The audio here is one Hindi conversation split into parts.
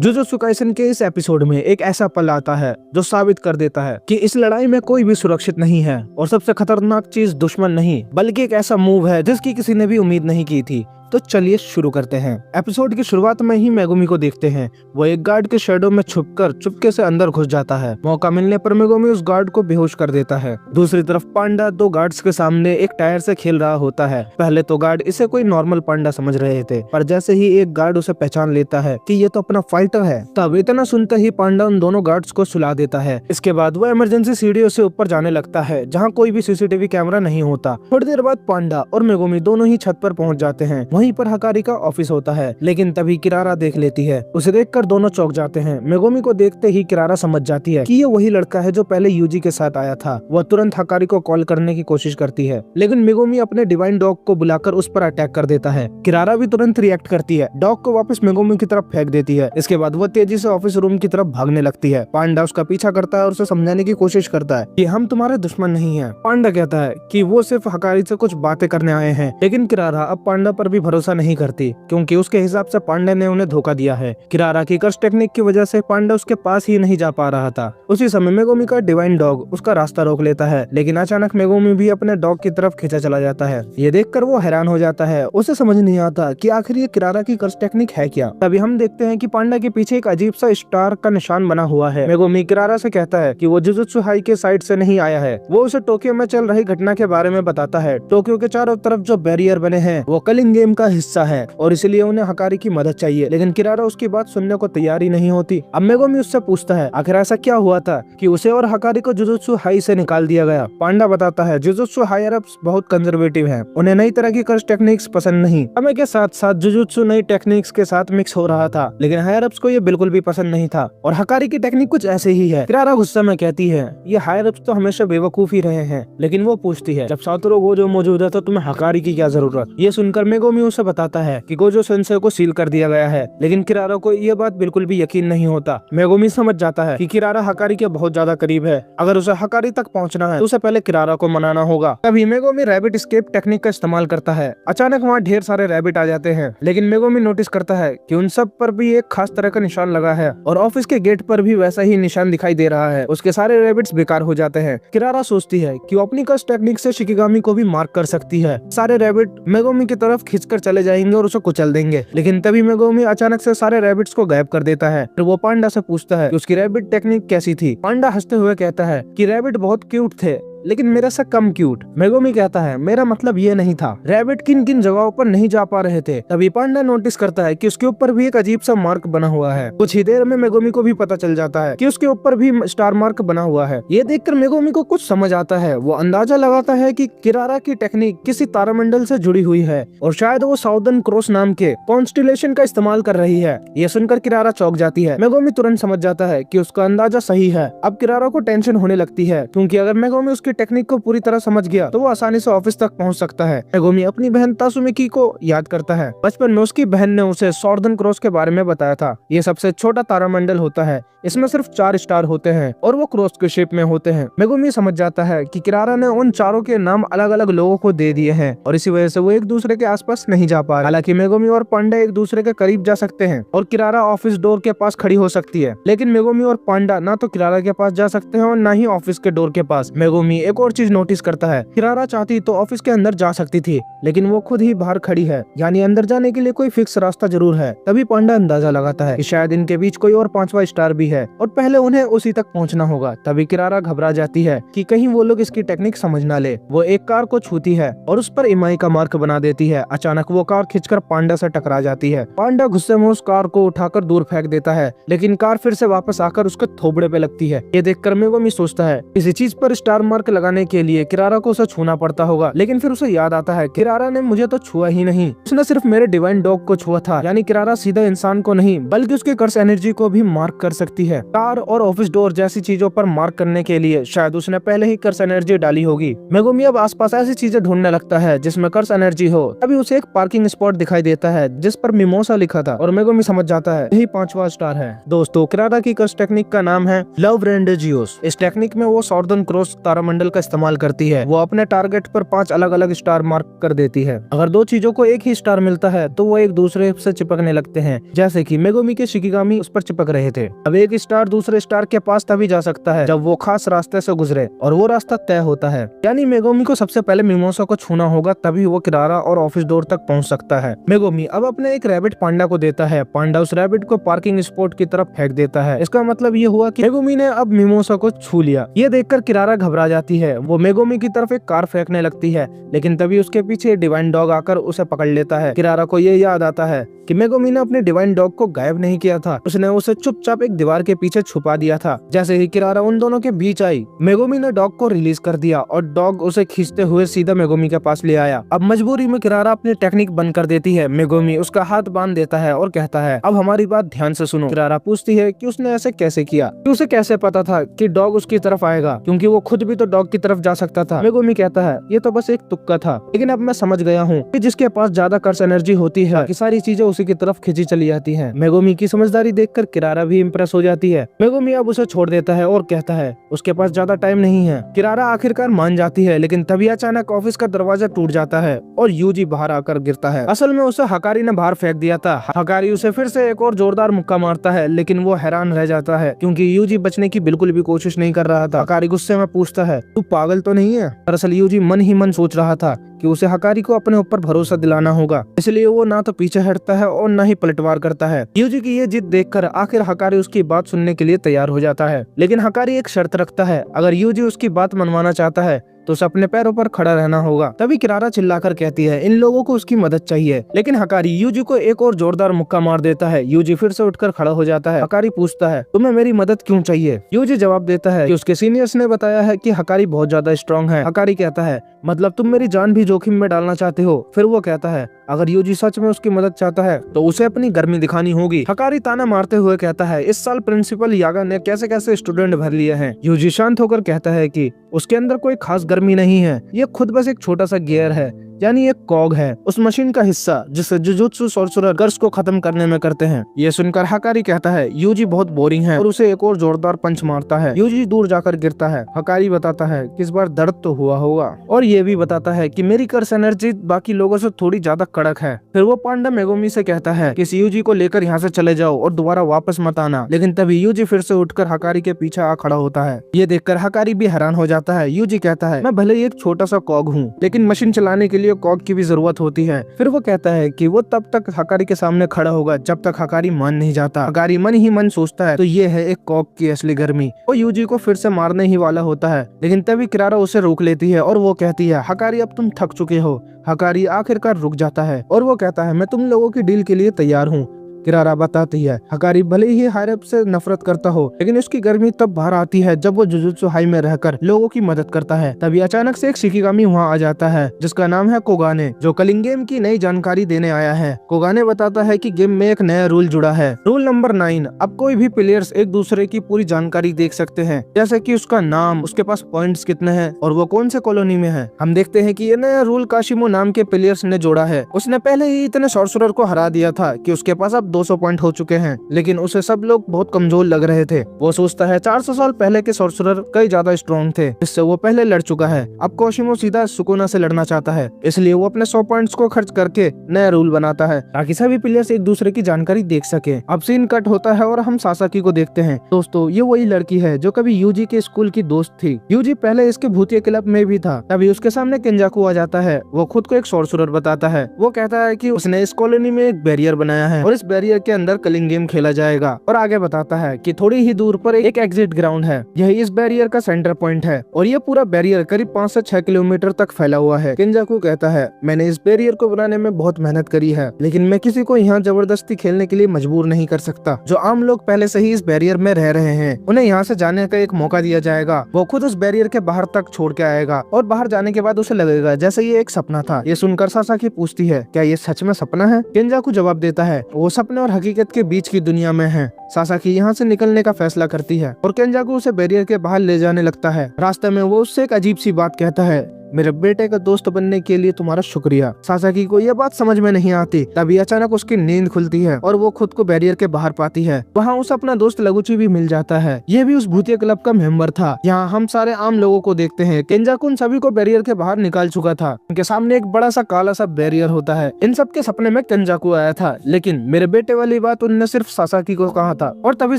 जुजुत्सु काइसेन के इस एपिसोड में एक ऐसा पल आता है जो साबित कर देता है कि इस लड़ाई में कोई भी सुरक्षित नहीं है और सबसे खतरनाक चीज दुश्मन नहीं बल्कि एक ऐसा मूव है जिसकी किसी ने भी उम्मीद नहीं की थी। तो चलिए शुरू करते हैं। एपिसोड की शुरुआत में ही मेगुमी को देखते हैं। वो एक गार्ड के शेडो में छुपकर चुपके से अंदर घुस जाता है। मौका मिलने पर मेगुमी उस गार्ड को बेहोश कर देता है। दूसरी तरफ पांडा दो गार्ड्स के सामने एक टायर से खेल रहा होता है। पहले तो गार्ड इसे कोई नॉर्मल पांडा समझ रहे थे, पर जैसे ही एक गार्ड उसे पहचान लेता है कि ये तो अपना फाइटर है, तब इतना सुनते ही पांडा उन दोनों गार्ड्स को सुला देता है। इसके बाद वो इमरजेंसी सीढ़ियों से ऊपर जाने लगता है जहाँ कोई भी सीसीटीवी कैमरा नहीं होता। थोड़ी देर बाद पांडा और मेगुमी दोनों ही छत पर पहुँच जाते हैं। वहीं पर हकारी का ऑफिस होता है, लेकिन तभी किरारा देख लेती है। उसे देखकर दोनों चौंक जाते हैं। मेगुमी को देखते ही किरारा समझ जाती है कि ये वही लड़का है जो पहले यूजी के साथ आया था। वह तुरंत हकारी को कॉल करने की कोशिश करती है, लेकिन मेगुमी अपने डिवाइन डॉग को बुलाकर उस पर अटैक कर देता है। किरारा भी तुरंत रिएक्ट करती है, डॉग को वापस मेगुमी की तरफ फेंक देती है। इसके बाद वो तेजी से ऑफिस रूम की तरफ भागने लगती है। पांडा उसका पीछा करता है और उसे समझाने की कोशिश करता है कि हम तुम्हारे दुश्मन नहीं हैं। पांडा कहता है कि वो सिर्फ हकारी से कुछ बातें करने आए हैं, लेकिन किरारा अब पांडा पर भी भरोसा नहीं करती क्योंकि उसके हिसाब से पांडा ने उन्हें धोखा दिया है। किरारा की कर्स टेक्निक की वजह से पांडा उसके पास ही नहीं जा पा रहा था। उसी समय मेगुमी का डिवाइन डॉग उसका रास्ता रोक लेता है, लेकिन अचानक मेगुमी भी अपने डॉग की तरफ खींचा चला जाता है। ये देखकर वो हैरान हो जाता है। उसे समझ नहीं आता कि आखिर ये किरारा की कर्स टेक्निक है क्या। तभी हम देखते हैं कि पांडा के पीछे एक अजीब सा स्टार का निशान बना हुआ है। मेगुमी किरारा से कहता है कि वो जुजुत्सु हाई के साइड से नहीं आया है। वो उसे टोक्यो में चल रही घटना के बारे में बताता है। टोक्यो के चारों तरफ जो बैरियर बने हैं वो कलिंग गेम का हिस्सा है और इसलिए उन्हें हकारी की मदद चाहिए, लेकिन किरारा उसकी बात सुनने को तैयार ही नहीं होती। अब मेगुमी उससे पूछता है आखिर ऐसा क्या हुआ था कि उसे और हकारी को जुजुत्सु हाई से निकाल दिया गया। पांडा बताता है जुजुत्सु हायर अप्स बहुत कंजर्वेटिव हैं, उन्हें नई तरह की कर्स टेक्निक्स पसंद नहीं। समय के साथ साथ जुजुत्सु नई टेक्निक्स के साथ मिक्स हो रहा था, लेकिन हायर अप्स को ये बिल्कुल भी पसंद नहीं था और हकारी की टेक्निक कुछ ऐसे ही है। किरारा गुस्सा में कहती है ये हायर अप्स तो हमेशा बेवकूफ ही रहे हैं, लेकिन वो पूछती है जब सातोरू गोजो मौजूद है तो तुम्हें हकारी की क्या जरूरत। ये सुनकर मेगुमी उसे बताता है कि गोजो सेंसेई को सील कर दिया गया है, लेकिन किरारा को ये बात बिल्कुल भी यकीन नहीं होता। मेगुमी समझ जाता है कि किरारा हकारी के बहुत ज्यादा करीब है। अगर उसे हकारी तक पहुंचना है तो उसे पहले किरारा को मनाना होगा। तभी मेगुमी रैबिट एस्केप टेक्निक का इस्तेमाल करता है। अचानक वहाँ ढेर सारे रैबिट आ जाते हैं, लेकिन मेगुमी नोटिस करता है कि उन सब पर भी एक खास तरह का निशान लगा है और ऑफिस के गेट पर भी वैसा ही निशान दिखाई दे रहा है। उसके सारे रैबिट्स बेकार हो जाते हैं। किरारा सोचती है कि वो अपनी कर्स टेक्निक से शिकिगामी को भी मार्क कर सकती है। सारे रैबिट मेगुमी की तरफ खींचकर चले जाएंगे और उसे कुचल देंगे, लेकिन तभी मेगुमी अचानक से सारे रैबिट्स को गायब कर देता है। फिर वो पांडा से पूछता है कि उसकी रैबिट टेक्निक कैसी थी। पांडा हंसते हुए कहता है कि रैबिट बहुत क्यूट थे, लेकिन मेरे से कम क्यूट। मेगुमी कहता है मेरा मतलब ये नहीं था, रैबिट किन किन जगहों पर नहीं जा पा रहे थे। तभी पांडा नोटिस करता है कि उसके ऊपर भी एक अजीब सा मार्क बना हुआ है। कुछ ही देर में मेगुमी को भी पता चल जाता है कि उसके ऊपर भी स्टार मार्क बना हुआ है। ये देखकर मेगुमी को कुछ समझ आता है। वो अंदाजा लगाता है कि किरारा की टेक्निक किसी तारामंडल से जुड़ी हुई है और शायद वो साउदर्न क्रॉस नाम के कॉन्स्टिलेशन का इस्तेमाल कर रही है। ये सुनकर किरारा चौंक जाती है। मेगुमी तुरंत समझ जाता है कि उसका अंदाजा सही है। अब किरारा को टेंशन होने लगती है, क्योंकि अगर मेगुमी उसकी टेक्निक को पूरी तरह समझ गया तो वो आसानी से ऑफिस तक पहुंच सकता है। मेगुमी अपनी बहन तासुमिकी को याद करता है। बचपन में उसकी बहन ने उसे सॉर्दर्न क्रॉस के बारे में बताया था। ये सबसे छोटा तारामंडल होता है, इसमें सिर्फ 4 स्टार होते हैं और वो क्रॉस के शेप में होते हैं। मेगुमी समझ जाता है कि किरारा ने उन चारों के नाम अलग अलग लोगों को दे दिए हैं और इसी वजह से वो एक दूसरे के आसपास नहीं जा पा रहे। हालांकि मेगुमी और पांडा एक दूसरे के करीब जा सकते हैं और किरारा ऑफिस डोर के पास खड़ी हो सकती है, लेकिन मेगुमी और पांडा ना तो किरारा के पास जा सकते हैं और ना ही ऑफिस के डोर के पास। मेगुमी एक और चीज नोटिस करता है, किरारा चाहती तो ऑफिस के अंदर जा सकती थी, लेकिन वो खुद ही बाहर खड़ी है, यानी अंदर जाने के लिए कोई फिक्स रास्ता जरूर है। तभी पांडा अंदाजा लगाता है कि शायद इनके बीच कोई और 5वां स्टार भी है और पहले उन्हें उसी तक पहुंचना होगा। तभी किरारा घबरा जाती है कि कहीं वो लोग इसकी टेक्निक समझ ना ले। वो एक कार को छूती है और उस पर इमाई का मार्क बना देती है। अचानक वो कार खींचकर पांडा से टकरा जाती है। पांडा गुस्से में उस कार को उठाकर दूर फेंक देता है, लेकिन कार फिर से वापस आकर उसके थोबड़े पे लगती है। ये देखकर मेगुमी सोचता है किसी चीज पर स्टार मार्क लगाने के लिए किरारा को उसे छूना पड़ता होगा, लेकिन फिर उसे याद आता है किरारा ने मुझे तो छुआ ही नहीं, उसने सिर्फ मेरे डिवाइन डॉग को छुआ था। यानी किरारा सीधा इंसान को नहीं बल्कि उसके कर्स एनर्जी को भी मार्क कर सकती है। कार और ऑफिस डोर जैसी चीजों पर मार्क करने के लिए शायद उसने पहले ही कर्स एनर्जी डाली होगी। मेगुमी अब आसपास ऐसी चीजें ढूंढने लगता है जिसमें कर्स एनर्जी हो। अभी उसे एक पार्किंग स्पॉट दिखाई देता है जिस पर मिमोसा लिखा था और मेगुमी समझ जाता है यही 5वां स्टार है। दोस्तों, किरारा की कर्स टेक्निक का नाम है लव रेंडेजियोस। इस टेक्निक में वो सॉर्दर्न क्रॉस तारामंडल कैंडल का इस्तेमाल करती है। वो अपने टारगेट पर 5 अलग अलग स्टार मार्क कर देती है। अगर दो चीजों को एक ही स्टार मिलता है तो वो एक दूसरे से चिपकने लगते हैं, जैसे कि मेगुमी के शिकिगामी उस पर चिपक रहे थे। अब एक स्टार दूसरे स्टार के पास तभी जा सकता है जब वो खास रास्ते से गुजरे और वो रास्ता तय होता है। यानी मेगुमी को सबसे पहले मिमोसा को छूना होगा, तभी वो किरारा और ऑफिस डोर तक पहुंच सकता है। मेगुमी अब अपने एक रैबिट पांडा को देता है। पांडा उस रैबिट को पार्किंग स्पॉट की तरफ फेंक देता है। इसका मतलब ये हुआ कि मेगुमी ने अब मिमोसा को छू लिया। ये देखकर किरारा घबरा जाती है। वो मेगुमी की तरफ एक कार फेंकने लगती है, लेकिन तभी उसके पीछे डिवाइन डॉग आकर उसे पकड़ लेता है। किरारा को ये याद आता है कि मेगुमी ने अपने डिवाइन डॉग को गायब नहीं किया था, उसने उसे चुपचाप एक दीवार के पीछे छुपा दिया था। जैसे ही किरारा उन दोनों के बीच आई, मेगुमी ने डॉग को रिलीज कर दिया और डॉग उसे खींचते हुए सीधा मेगुमी के पास ले आया। अब मजबूरी में किरारा अपनी टेक्निक बंद कर देती है। मेगुमी उसका हाथ बांध देता है और कहता है, अब हमारी बात ध्यान से सुनो। किरारा पूछती है कि उसने ऐसे कैसे किया, कि उसे कैसे पता था कि डॉग उसकी तरफ आएगा, क्योंकि वो खुद भी तो डॉग की तरफ जा सकता था। मेगुमी कहता है, ये तो बस एक तुक्का था, लेकिन अब मैं समझ गया हूँ कि जिसके पास ज्यादा कर्स एनर्जी होती है कि सारी चीजें उसी की तरफ खींची चली जाती हैं। मेगुमी की समझदारी देखकर किरारा भी इम्प्रेस हो जाती है। मेगुमी अब उसे छोड़ देता है और कहता है उसके पास ज्यादा टाइम नहीं है। किरारा आखिरकार मान जाती है, लेकिन तभी अचानक ऑफिस का दरवाजा टूट जाता है और यूजी बाहर आकर गिरता है। असल में उसे हकारी ने बाहर फेंक दिया था। हकारी उसे फिर से एक और जोरदार मुक्का मारता है, लेकिन वो हैरान रह जाता है क्योंकि यूजी बचने की बिल्कुल भी कोशिश नहीं कर रहा था। हकारी गुस्से में पूछता है, तू पागल तो नहीं है? दरअसल यूजी मन ही मन सोच रहा था कि उसे हकारी को अपने ऊपर भरोसा दिलाना होगा, इसलिए वो ना तो पीछे हटता है और ना ही पलटवार करता है। यूजी की ये जिद देखकर आखिर हकारी उसकी बात सुनने के लिए तैयार हो जाता है, लेकिन हकारी एक शर्त रखता है, अगर यूजी उसकी बात मनवाना चाहता है तो उसे अपने पैरों पर खड़ा रहना होगा। तभी किरारा चिल्लाकर कहती है, इन लोगों को उसकी मदद चाहिए, लेकिन हकारी यूजी को एक और जोरदार मुक्का मार देता है। यूजी फिर से उठकर खड़ा हो जाता है। हकारी पूछता है, तुम्हें मेरी मदद क्यों चाहिए? यूजी जवाब देता है कि उसके सीनियर्स ने बताया है कि हकारी बहुत ज्यादा स्ट्रॉन्ग है। हकारी कहता है, मतलब तुम मेरी जान भी जोखिम में डालना चाहते हो? फिर वो कहता है, अगर यूजी सच में उसकी मदद चाहता है तो उसे अपनी गर्मी दिखानी होगी। हकारी ताना मारते हुए कहता है, इस साल प्रिंसिपल यागा ने कैसे कैसे स्टूडेंट भर लिए हैं। यूजी शांत होकर कहता है कि उसके अंदर कोई खास गर्मी नहीं है, ये खुद बस एक छोटा सा गियर है, यानी एक कॉग है, उस मशीन का हिस्सा जिससे जुजुत्सु सॉर्सरर कर्स को खत्म करने में करते हैं। ये सुनकर हकारी कहता है, यूजी बहुत बोरिंग है और उसे एक और जोरदार पंच मारता है। यूजी दूर जाकर गिरता है। हकारी बताता है कि इस बार दर्द तो हुआ होगा, और ये भी बताता है कि मेरी कर्स एनर्जी बाकी लोगों से थोड़ी ज्यादा कड़क है। फिर वो पांडा मेगुमी से कहता है कि इस यूजी को लेकर यहाँ से चले जाओ और दोबारा वापस मत आना, लेकिन तभी यूजी फिर से उठकर हकारी के पीछे आ खड़ा होता है। ये देखकर हकारी भी हैरान हो जाता है। यूजी कहता है, मैं भले ही एक छोटा सा कॉग हूँ, लेकिन मशीन चलाने के लिए कॉग की भी जरूरत होती है। फिर वो कहता है कि वो तब तक हकारी के सामने खड़ा होगा जब तक हकारी मान नहीं जाता। हकारी मन ही मन सोचता है, तो ये है एक कॉग की असली गर्मी। वो यूजी को फिर से मारने ही वाला होता है, लेकिन तभी किरारा उसे रोक लेती है और वो कहती है, हकारी अब तुम थक चुके हो। हकारी आखिरकार रुक जाता है और वो कहता है, मैं तुम लोगों की डील के लिए तैयार हूँ। किरारा बताती है, हकारी भले ही हायरब से नफरत करता हो, लेकिन उसकी गर्मी तब बाहर आती है जब वो जुजुत्सु हाई में रहकर लोगों की मदद करता है। तभी अचानक से एक शिकिगामी वहाँ आ जाता है जिसका नाम है कोगाने, जो कलिंग गेम की नई जानकारी देने आया है। कोगाने बताता है कि गेम में एक नया रूल जुड़ा है, रूल नंबर 9। अब कोई भी प्लेयर्स एक दूसरे की पूरी जानकारी देख सकते हैं, जैसे कि उसका नाम, उसके पास पॉइंट्स कितने हैं और वो कौन से कॉलोनी में है। हम देखते हैं कि ये नया रूल काशिमो नाम के प्लेयर्स ने जोड़ा है। उसने पहले ही इतने सॉर्सरर को हरा दिया था कि उसके पास अब 200 पॉइंट हो चुके हैं, लेकिन उसे सब लोग बहुत कमजोर लग रहे थे। वो सोचता है 400 साल पहले के सॉर्सरर कई ज्यादा स्ट्रॉन्ग थे, जिससे वो पहले लड़ चुका है। अब काशिमो सीधा सुकुना से लड़ना चाहता है, इसलिए वो अपने 100 पॉइंट्स को खर्च करके नया रूल बनाता है ताकि सभी प्लेयर्स एक दूसरे की जानकारी देख सके। अब सीन कट होता है और हम सासाकी को देखते हैं। दोस्तों, ये वही लड़की है जो कभी यूजी के स्कूल की दोस्त थी। यूजी पहले इसके भूतिया क्लब में भी था। तभी उसके सामने केंजाकू आ जाता है। वो खुद को एक सॉर्सरर बताता है। वो कहता है कि उसने इस कॉलोनी में एक बैरियर बनाया है और इस बैरियर के अंदर कलिंग गेम खेला जाएगा, और आगे बताता है कि थोड़ी ही दूर पर एक एग्जिट ग्राउंड है, यही इस बैरियर का सेंटर पॉइंट है और ये पूरा बैरियर करीब 5 से 6 किलोमीटर तक फैला हुआ है। केंजाकू कहता है, मैंने इस बैरियर को बनाने में बहुत मेहनत करी है, लेकिन मैं किसी को यहाँ जबरदस्ती खेलने के लिए मजबूर नहीं कर सकता। जो आम लोग पहले से ही इस बैरियर में रह रहे हैं, उन्हें यहाँ से जाने का एक मौका दिया जाएगा। वो खुद उस बैरियर के बाहर तक छोड़ के आएगा और बाहर जाने के बाद उसे लगेगा जैसे ये एक सपना था। ये सुनकर सासाकी पूछती है, क्या ये सच में सपना है? केंजाकू जवाब देता है, वो सपने और हकीकत के बीच की दुनिया में है। सासाकी यहाँ से निकलने का फैसला करती है और केंजाकू उसे बैरियर के बाहर ले जाने लगता है। रास्ते में वो उससे एक अजीब सी बात कहता है मेरे बेटे का दोस्त बनने के लिए तुम्हारा शुक्रिया। सासाकी को यह बात समझ में नहीं आती। तभी अचानक उसकी नींद खुलती है और वो खुद को बैरियर के बाहर पाती है। वहाँ उसे अपना दोस्त लगुची भी मिल जाता है। ये भी उस भूतिया क्लब का मेंबर था। यहाँ हम सारे आम लोगों को देखते हैं। केंजाकुन सभी को बैरियर के बाहर निकाल चुका था। उनके सामने एक बड़ा सा काला सा बैरियर होता है। इन सब के सपने में केंजाकू आया था, लेकिन मेरे बेटे वाली बात उनने सिर्फ सासाकी को कहा था। और तभी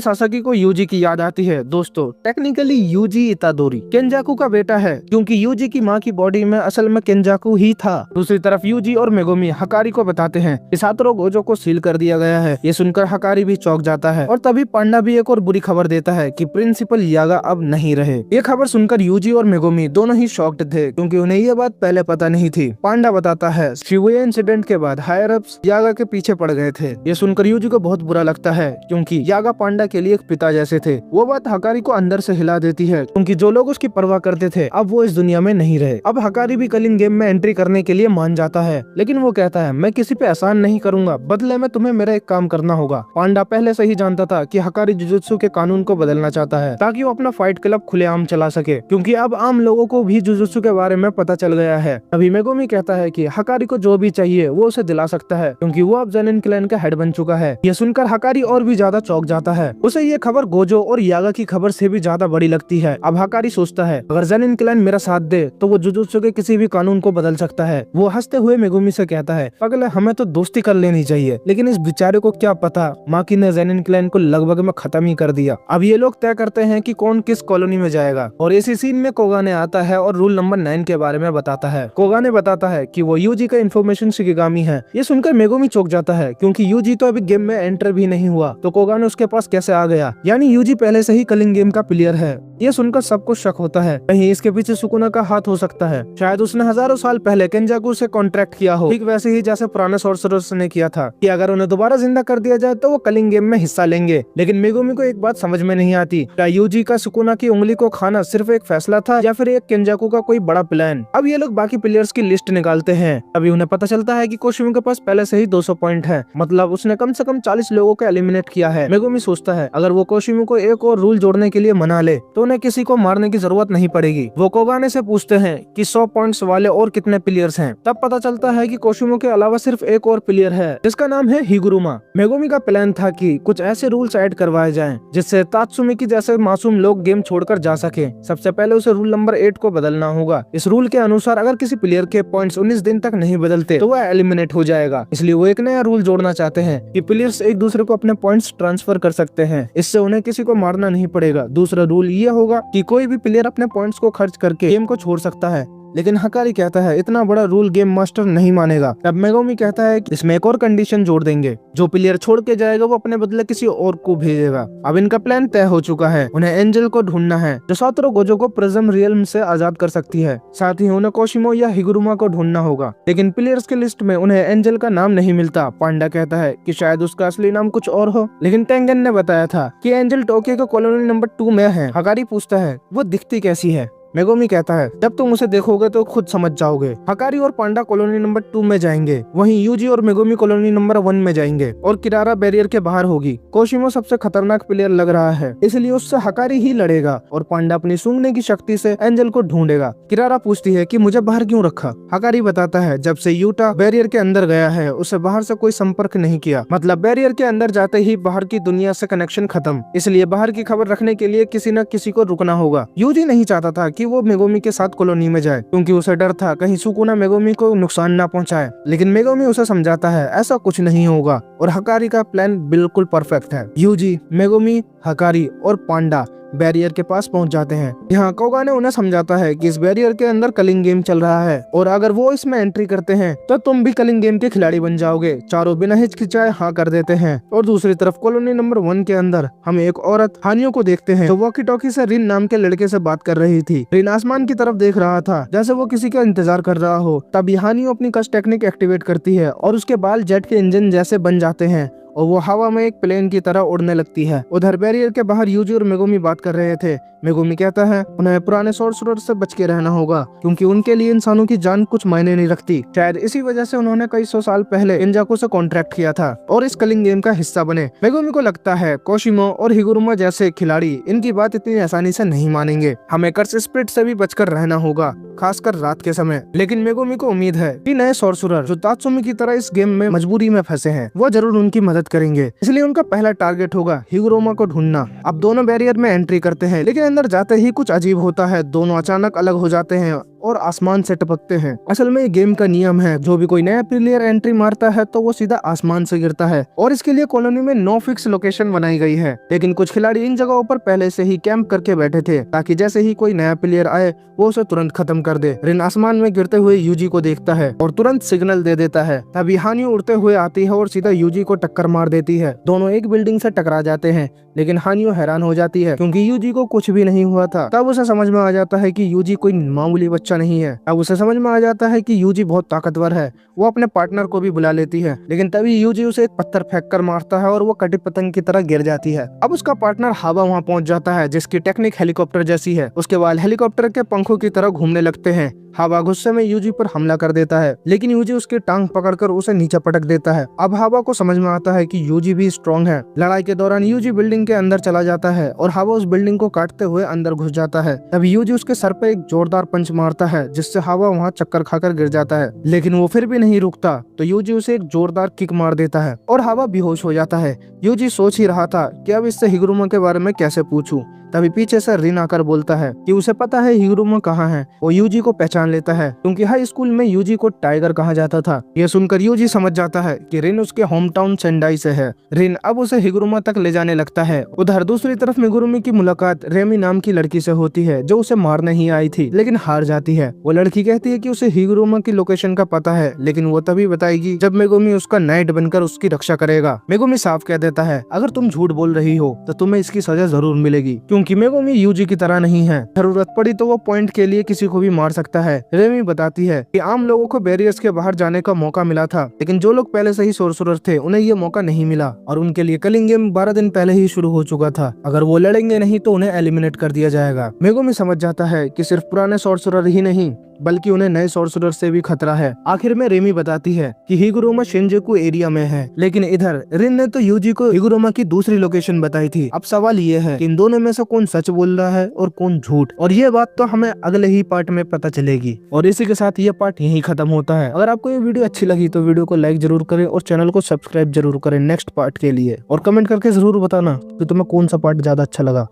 सासाकी को यूजी की याद आती है। दोस्तों, टेक्निकली यूजी इतादोरी केंजाकू का बेटा है, क्योंकि यूजी की माँ की बॉडी में असल में केंजाकू ही था। दूसरी तरफ यूजी और मेगुमी हकारी को बताते हैं कि सातोरू गोजो को सील कर दिया गया है। ये सुनकर हकारी भी चौंक जाता है। और तभी पांडा भी एक और बुरी खबर देता है कि प्रिंसिपल यागा अब नहीं रहे। ये खबर सुनकर यूजी और मेगुमी दोनों ही शॉक्ड थे, क्योंकि उन्हें ये बात पहले पता नहीं थी। पांडा बताता है शिबुया इंसिडेंट के बाद हायर अप्स यागा के पीछे पड़ गए थे। ये सुनकर यूजी को बहुत बुरा लगता है, क्योंकि यागा पांडा के लिए एक पिता जैसे थे। वो बात हकारी को अंदर से हिला देती है, क्योंकि जो लोग उसकी परवाह करते थे अब वो इस दुनिया में नहीं रहे। अब हकारी भी कलिंग गेम में एंट्री करने के लिए मान जाता है, लेकिन वो कहता है मैं किसी पे एहसान नहीं करूंगा, बदले में तुम्हें मेरा एक काम करना होगा। पांडा पहले से ही जानता था कि हकारी जुजुत्सु के कानून को बदलना चाहता है, ताकि वो अपना फाइट क्लब खुलेआम चला सके, क्योंकि अब आम लोगों को भी जुजुत्सु के बारे में पता चल गया है। अभी मेगुमी कहता है कि हकारी को जो भी चाहिए वो उसे दिला सकता है, क्योंकि वो अब जेनिन क्लैन का हेड बन चुका है। ये सुनकर हकारी और भी ज्यादा चौंक जाता है। उसे ये खबर गोजो और यागा की खबर से भी ज्यादा बड़ी लगती है। अब हकारी सोचता है अगर जेनिन क्लैन मेरा साथ दे तो वो जुजुत्सु के किसी भी कानून को बदल सकता है। वो हंसते हुए मेगुमी से कहता है पगले, हमें तो दोस्ती कर लेनी चाहिए। लेकिन इस बेचारे को क्या पता, माकी ने जेनिन क्लैन को लगभग में खत्म ही कर दिया। अब ये लोग तय करते हैं कि कौन किस कॉलोनी में जाएगा, और इसी सीन में कोगाने आता है और रूल नंबर 9 के बारे में बताता है। कोगाने बताता है कि वो यूजी का इन्फॉर्मेशन शिकिगामी है। ये सुनकर मेगुमी चौंक जाता है, क्योंकि यूजी तो अभी गेम में एंटर भी नहीं हुआ, तो कोगाने उसके पास कैसे आ गया। यानी यूजी पहले से ही कलिंग गेम का प्लेयर है। ये सुनकर सबको शक होता है, कहीं इसके पीछे सुकुना का हाथ हो सकता है। शायद उसने हजारों साल पहले केंजाकू से कॉन्ट्रैक्ट किया हो, ठीक वैसे ही जैसे पुराने सोर्सरर्स ने किया था, कि अगर उन्हें दोबारा जिंदा कर दिया जाए तो वो कलिंग गेम में हिस्सा लेंगे। लेकिन मेगुमी को एक बात समझ में नहीं आती, क्या यूजी का सुकुना की उंगली को खाना सिर्फ एक फैसला था या फिर एक केंजाकू का कोई बड़ा प्लान। अब ये लोग बाकी प्लेयर्स की लिस्ट निकालते हैं। अभी उन्हें पता चलता है कि कोशिमा के पास पहले से ही 200 पॉइंट है, मतलब उसने कम से कम 40 लोगों को एलिमिनेट किया है। मेगुमी सोचता है अगर वो कोशिमा को एक और रूल जोड़ने के लिए मना ले तो उन्हें किसी को मारने की जरूरत नहीं पड़ेगी। वो कोगाने से पूछते हैं कि 100 पॉइंट्स वाले और कितने प्लेयर्स हैं। तब पता चलता है कि कोशिमा के अलावा सिर्फ एक और प्लेयर है, जिसका नाम है हिगुरुमा। मेगुमी का प्लान था कि कुछ ऐसे रूल्स ऐड करवाए जाएं जिससे तात्सुमिकी जैसे मासूम लोग गेम छोड़कर जा सके। सबसे पहले उसे रूल नंबर 8 को बदलना होगा। इस रूल के अनुसार अगर किसी प्लेयर के पॉइंट्स 19 दिन तक नहीं बदलते तो वह एलिमिनेट हो जाएगा। इसलिए वो एक नया रूल जोड़ना चाहते हैं कि प्लेयर्स एक दूसरे को अपने पॉइंट्स ट्रांसफर कर सकते हैं। इससे उन्हें किसी को मारना नहीं पड़ेगा। दूसरा रूल ये होगा कि कोई भी प्लेयर अपने पॉइंट्स को खर्च करके गेम को छोड़ सकता है। लेकिन हकारी कहता है इतना बड़ा रूल गेम मास्टर नहीं मानेगा। तब मेगुमी कहता है कि इसमें एक और कंडीशन जोड़ देंगे, जो प्लेयर छोड़ के जाएगा वो अपने बदले किसी और को भेजेगा। अब इनका प्लान तय हो चुका है। उन्हें एंजल को ढूंढना है, जो सातोरू गोजो को प्रिज्म रियल्म से आजाद कर सकती है। साथ ही उन्हें कोशिमा या हिगुरुमा को ढूंढना होगा। लेकिन प्लेयर्स की लिस्ट में उन्हें एंजल का नाम नहीं मिलता। पांडा कहता है कि शायद उसका असली नाम कुछ और हो, लेकिन टेंगन ने बताया था कि एंजल टोक्यो के कॉलोनी नंबर 2 में है। हकारी पूछता है वो दिखती कैसी है। मेगुमी कहता है जब तुम उसे देखोगे तो खुद समझ जाओगे। हकारी और पांडा कॉलोनी नंबर 2 में जाएंगे, वहीं यूजी और मेगुमी कॉलोनी नंबर 1 में जाएंगे, और किरारा बैरियर के बाहर होगी। कोशिमा सबसे खतरनाक प्लेयर लग रहा है, इसलिए उससे हकारी ही लड़ेगा, और पांडा अपनी सूंघने की शक्ति से एंजल को ढूंढेगा। किरारा पूछती है कि मुझे बाहर क्यों रखा। हकारी बताता है जब से यूटा बैरियर के अंदर गया है उसे बाहर से कोई संपर्क नहीं किया, मतलब बैरियर के अंदर जाते ही बाहर की दुनिया से कनेक्शन खत्म। इसलिए बाहर की खबर रखने के लिए किसी न किसी को रुकना होगा। यूजी नहीं चाहता था कि वो मेगुमी के साथ कॉलोनी में जाए, क्योंकि उसे डर था कहीं सुकुना मेगुमी को नुकसान ना पहुंचाए। लेकिन मेगुमी उसे समझाता है ऐसा कुछ नहीं होगा, और हकारी का प्लान बिल्कुल परफेक्ट है। यूजी, मेगुमी, हकारी और पांडा बैरियर के पास पहुंच जाते हैं। यहाँ कोगा ने उन्हें समझाता है कि इस बैरियर के अंदर कलिंग गेम चल रहा है, और अगर वो इसमें एंट्री करते हैं तो तुम भी कलिंग गेम के खिलाड़ी बन जाओगे। चारों बिना हिचकिचाए हाँ कर देते हैं। और दूसरी तरफ कॉलोनी नंबर 1 के अंदर हम एक औरत हानियो को देखते हैं, जो वॉकी टॉकी से रिन नाम के लड़के से बात कर रही थी। रिन आसमान की तरफ देख रहा था जैसे वो किसी का इंतजार कर रहा हो। तभी हानियो अपनी कस्ट टेक्निक एक्टिवेट करती है और उसके बाल जेट के इंजन जैसे बन जाते हैं, और वो हवा में एक प्लेन की तरह उड़ने लगती है। उधर बैरियर के बाहर यूजी और मेगुमी बात कर रहे थे। मेगुमी कहता है उन्हें पुराने सोर्सरर से बच के रहना होगा, क्योंकि उनके लिए इंसानों की जान कुछ मायने नहीं रखती। शायद इसी वजह से उन्होंने कई 100 साल पहले केंजाकू से कॉन्ट्रैक्ट किया था और इस कलिंग गेम का हिस्सा बने। मेगुमी को लगता है कोशिमा और हिगुरुमा जैसे खिलाड़ी इनकी बात इतनी आसानी से नहीं मानेंगे। हमें कर्स स्पिरिट से भी बचकर रहना होगा। खासकर रात के समय। लेकिन मेगुमी को उम्मीद है कि नए सॉर्सरर जो तात्सुमी की तरह इस गेम में मजबूरी में फंसे हैं, वो जरूर उनकी मदद करेंगे। इसलिए उनका पहला टारगेट होगा हिगुरोमा को ढूंढना। अब दोनों बैरियर में एंट्री करते हैं, लेकिन अंदर जाते ही कुछ अजीब होता है। दोनों अचानक अलग हो जाते हैं और आसमान से टपकते हैं। असल में ये गेम का नियम है, जो भी कोई नया प्लेयर एंट्री मारता है तो वो सीधा आसमान से गिरता है, और इसके लिए कॉलोनी में नो फिक्स लोकेशन बनाई गई है। लेकिन कुछ खिलाड़ी इन जगहों पर पहले से ही कैंप करके बैठे थे, ताकि जैसे ही कोई नया प्लेयर आए वो उसे तुरंत खत्म कर दे। रिन आसमान में गिरते हुए यूजी को देखता है और तुरंत सिग्नल दे देता है। तभी हानियो उड़ते हुए आती है और सीधा यूजी को टक्कर मार देती है। दोनों एक बिल्डिंग से टकरा जाते हैं, लेकिन हानियो हैरान हो जाती है क्योंकि यूजी को कुछ भी नहीं हुआ था। तब उसे समझ में आ जाता है कि यूजी कोई मामूली बच्चा नहीं है। अब उसे समझ में आ जाता है कि यूजी बहुत ताकतवर है। वो अपने पार्टनर को भी बुला लेती है, लेकिन तभी यूजी उसे एक पत्थर फेंक कर मारता है और वो कटी पतंग की तरह गिर जाती है। अब उसका पार्टनर हावा वहाँ पहुँच जाता है, जिसकी टेक्निक हेलीकॉप्टर जैसी है। उसके बाद हेलीकॉप्टर के पंखों की तरह घूमने लगते हैं। हावा गुस्से में यूजी पर हमला कर देता है, लेकिन यूजी उसकी टांग पकड़कर उसे नीचे पटक देता है। अब हावा को समझ में आता है कि यूजी भी स्ट्रॉन्ग है। लड़ाई के दौरान यूजी बिल्डिंग के अंदर चला जाता है और हावा उस बिल्डिंग को काटते हुए अंदर घुस जाता है। तब यूजी उसके सर पे एक जोरदार पंच मारता है, जिससे हावा वहाँ चक्कर खाकर गिर जाता है। लेकिन वो फिर भी नहीं रुकता, तो यूजी उसे एक जोरदार किक मार देता है और हावा बेहोश हो जाता है। यूजी सोच ही रहा था कि अब इससे हिगुरुमा के बारे में कैसे पूछूं। तभी पीछे से रिन आकर बोलता है कि उसे पता है हिगुरुमा कहाँ है। वो यूजी को पहचान लेता है, क्योंकि हाई स्कूल में यूजी को टाइगर कहा जाता था। ये सुनकर यूजी समझ जाता है कि रिन उसके होम टाउन सेंडाई से है। रिन अब उसे हिगुरुमा तक ले जाने लगता है। उधर दूसरी तरफ मेगुरुमी की मुलाकात रेमी नाम की लड़की से होती है, जो उसे मारने ही आई थी, लेकिन हार जाती है। वो लड़की कहती है कि उसे हिगुरुमा की लोकेशन का पता है, लेकिन वो तभी बताएगी जब मेगुमी उसका नाइट बनकर उसकी रक्षा करेगा। मेगुमी साफ कह देता है, अगर तुम झूठ बोल रही हो तो तुम्हें इसकी सजा जरूर मिलेगी, क्योंकि मेगुमी यूजी की तरह नहीं है। जरूरत पड़ी तो वो पॉइंट के लिए किसी को भी मार सकता है। रेमी बताती है कि आम लोगों को बैरियर्स के बाहर जाने का मौका मिला था, लेकिन जो लोग पहले से ही सोर्सरर थे उन्हें ये मौका नहीं मिला, और उनके लिए किलिंग गेम 12 दिन पहले ही शुरू हो चुका था। अगर वो लड़ेंगे नहीं तो उन्हें एलिमिनेट कर दिया जाएगा। मेगुमी समझ जाता है कि सिर्फ पुराने सोर्सरर ही नहीं, बल्कि उन्हें नए सोर्सरर से भी खतरा है। आखिर में रेमी बताती है कि हिगुरुमा शिनजुकु एरिया में है, लेकिन इधर रिन ने तो यूजी को हिगुरुमा की दूसरी लोकेशन बताई थी। अब सवाल ये है कि इन दोनों में से कौन सच बोल रहा है और कौन झूठ, और ये बात तो हमें अगले ही पार्ट में पता चलेगी। और इसी के साथ ये पार्ट यहीं खत्म होता है। अगर आपको ये वीडियो अच्छी लगी तो वीडियो को लाइक जरूर करें और चैनल को सब्सक्राइब जरूर करें नेक्स्ट पार्ट के लिए, और कमेंट करके जरूर बताना कि तुम्हें कौन सा पार्ट ज्यादा अच्छा लगा।